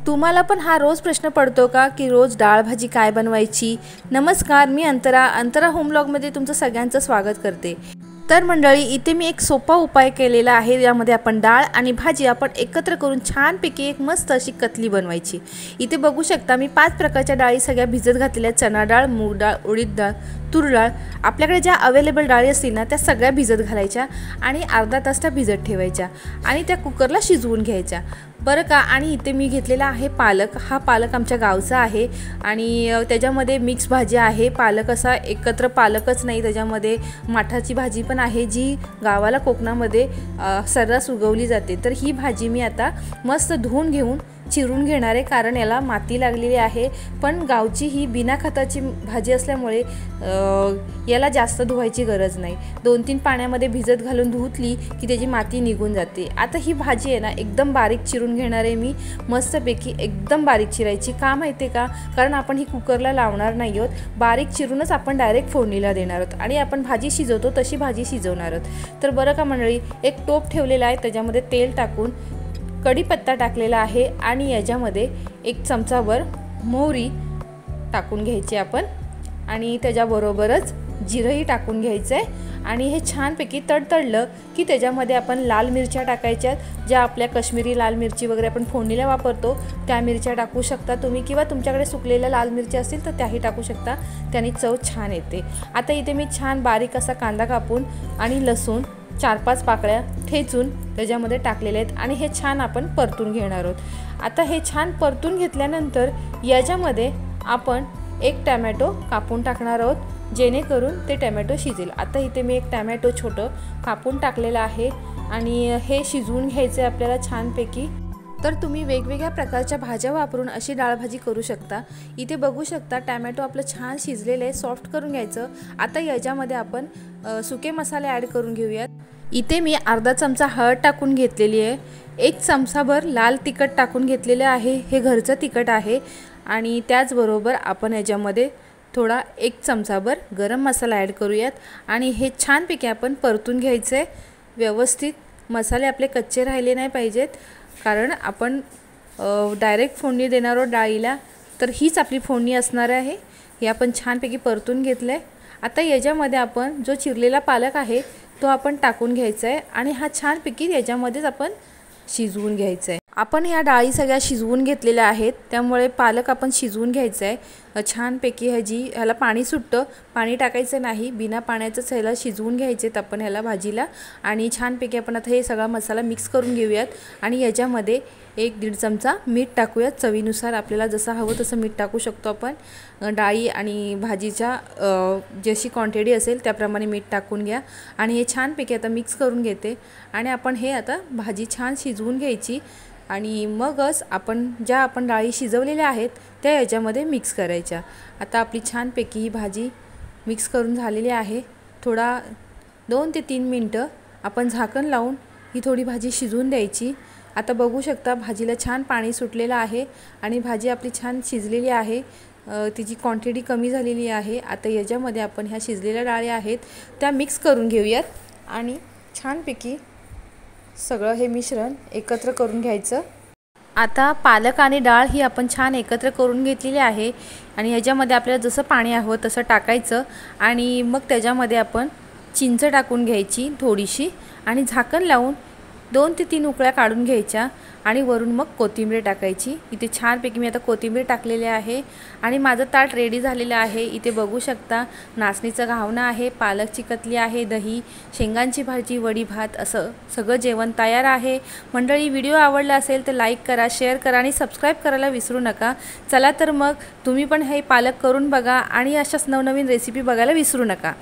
तुम्हाला पण हा रोज प्रश्न पडतो का की रोज डाळ भाजी काय बनवायची? नमस्कार, मी अंतरा होम ब्लॉगमध्ये तुमचं सगळ्यांचं स्वागत करते। तर मंडळी, इथे मी एक सोपा उपाय केलेला आहे। यामध्ये आपण डाळ आणि भाजी आपण एकत्र करून छानपैकी एक मस्त अशी कतली बनवायची। इथे बघू शकता मी 5 प्रकारच्या डाळी सगळ्या भिजत घातलेल्या, चणा डाळ, मूग डाळ, उडीद डाळ, तूर डाळ। आपल्याकडे ज्या अवेलेबल डाळी असतील ना त्या सगळ्या भिजत घालायच्या आणि अर्धा तास त्या भिजत ठेवायच्या आणि त्या कुकरला शिजवून घ्यायच्या बरं का। आणि इथे मी घेतलेला आहे पालक। हा पालक आमच्या गावचा आहे आणि त्याच्यामध्ये मिक्स भाजी आहे। पालक असा एकत्र पालकच नाही, त्याच्यामध्ये माठाची भाजी पण आहे जी गावाला कोकणामध्ये सर्रास उगवली जाते। तर ही भाजी मी आता मस्त धुवून घेऊन चिरून घेणार आहे, कारण याला माती लागलेली आहे। पण गावची ही बिना खताची भाजी असल्यामुळे याला जास्त धुवायची गरज नाही। 2-3 पाण्यामध्ये भिजत घालून धुतली की त्याची माती निघून जाते। आता ही भाजी आहे ना एकदम बारीक चिरून घेणार आहे मी, मस्तपैकी एकदम बारीक चिरायची। का माहिती आहे का? कारण आपण ही कुकरला लावणार नाही आहोत, बारीक चिरूनच आपण डायरेक्ट फोडणीला देणार आहोत आणि आपण भाजी शिजवतो तशी भाजी शिजवणार आहोत। तर बरं का मंडळी, एक टोप ठेवलेला आहे, त्याच्यामध्ये तेल टाकून कढीपत्ता टाकलेला आहे आणि याच्यामध्ये 1 चमचाभर मोहरी टाकून घ्यायची आपण आणि त्याच्याबरोबरच जिरंही टाकून घ्यायचं आहे आणि हे छानपैकी तडतडलं की त्याच्यामध्ये आपण लाल मिरच्या टाकायच्या, ज्या आपल्या काश्मीरी लाल मिरची वगैरे आपण फोडणीला वापरतो त्या मिरच्या टाकू शकता तुम्ही, किंवा तुमच्याकडे सुकलेल्या लाल मिरच्या असतील तर त्याही टाकू शकता, त्याने चव छान येते। आता इथे मी छान बारीक असा कांदा कापून आणि लसूण 4-5 पाकळ्या ठेचून त्याच्यामध्ये टाकलेले आहेत आणि हे छान आपण परतून घेणार आहोत। आता हे छान परतून घेतल्यानंतर याच्यामध्ये आपण 1 टोमॅटो कापून टाकणार आहोत, जेणेकरून ते टोमॅटो शिजेल। आता इथे मी 1 टोमॅटो छोटं कापून टाकलेलं आहे आणि हे शिजवून घ्यायचं आहे आपल्याला छानपैकी। तर तुम्ही वेगवेगळ्या प्रकारच्या भाज्या वापरून अशी डाळ भाजी करू शकता। इथे बघू शकता टोमॅटो आपलं छान शिजलेलं आहे, सॉफ्ट करून घ्यायचं। आता याच्यामध्ये आपण सुके मसाले ॲड करून घेऊयात। इथे मी अर्धा चमचा हळद टाकून घेतलेली आहे, 1 चमचाभर लाल तिखट टाकून घेतलेले आहे, हे घरचं तिखट आहे। आणि त्याचबरोबर आपण याच्यामध्ये थोडा 1 चमचाभर गरम मसाला ॲड करूयात आणि हे छानपैकी आपण परतून घ्यायचं आहे व्यवस्थित। मसाले आपले कच्चे राहिले नाही पाहिजेत, कारण आपण डायरेक्ट फोडणी देणार आहोत डाळीला, तर हीच आपली फोडणी असणार आहे। हे आपण छानपैकी परतून घेतलं आहे। आता याच्यामध्ये आपण जो चिरलेला पालक आहे तो आपण टाकून घ्यायचा आहे आणि हा छानपैकी याच्यामध्येच आपण शिजवून घ्यायचा आहे। आपण या डाळी सगळ्या शिजवून घेतलेल्या आहेत, त्यामुळे पालक आपण शिजवून घ्यायचा आहे छानपैकी। ह्याला पाणी सुटतं, पाणी टाकायचं नाही, बिना पाण्याचंच ह्याला शिजवून घ्यायचे आपण ह्याला भाजीला। आणि छानपैकी आपण आता हे सगळा मसाला मिक्स करून घेऊयात आणि याच्यामध्ये 1-1.5 चमचा मीठ टाकूयात, चवीनुसार आपल्याला जसं हवं तसं मीठ टाकू शकतो आपण। डाळी आणि भाजीच्या जशी क्वांटिटी असेल त्याप्रमाणे मीठ टाकून घ्या आणि हे छानपैकी आता मिक्स करून घेते आणि आपण हे आता भाजी छान शिजवून घ्यायची आणि मगच आपण डाळी शिजवलेल्या आहेत त्या याच्यामध्ये मिक्स करायच्या। आता आपली छानपैकी ही भाजी मिक्स करून झालेली आहे। थोडा 2 ते 3 मिनटं आपण झाकण लावून ही थोडी भाजी शिजवून द्यायची। आता बघू शकता भाजीला छान पाणी सुटलेलं आहे आणि भाजी आपली छान शिजलेली आहे, तिची क्वांटिटी कमी झालेली आहे। आता याच्यामध्ये आपण ह्या शिजलेल्या डाळी आहेत त्या मिक्स करून घेऊयात आणि छानपैकी सगळं हे मिश्रण एकत्र करून घ्यायचं। आता पालक आणि डाळ ही आपण छान एकत्र करून घेतलेली आहे आणि ह्याच्यामध्ये आपल्याला जसं पाणी हवं तसं टाकायचं आणि मग त्याच्यामध्ये आपण चिंच टाकून घ्यायची थोडीशी आणि झाकण लावून 2 ते 3 उकळ्या काढून घ्यायच्या आणि वरून मग कोथिंबीर टाकायची। इथे छानपैकी मी आता कोथिंबीर टाकलेली आहे आणि माझं ताट रेडी झालेलं आहे। इथे बघू शकता नाचणीचं घावणं आहे, पालकची कतली आहे, दही, शेंगांची भाजी, वडी भात, असं सगळं जेवण तयार आहे। मंडळी, व्हिडिओ आवडला असेल तर लाईक करा, शेअर करा आणि सबस्क्राईब करायला विसरू नका। चला तर मग तुम्ही पण हे पालक करून बघा आणि अशाच नवनवीन रेसिपी बघायला विसरू नका।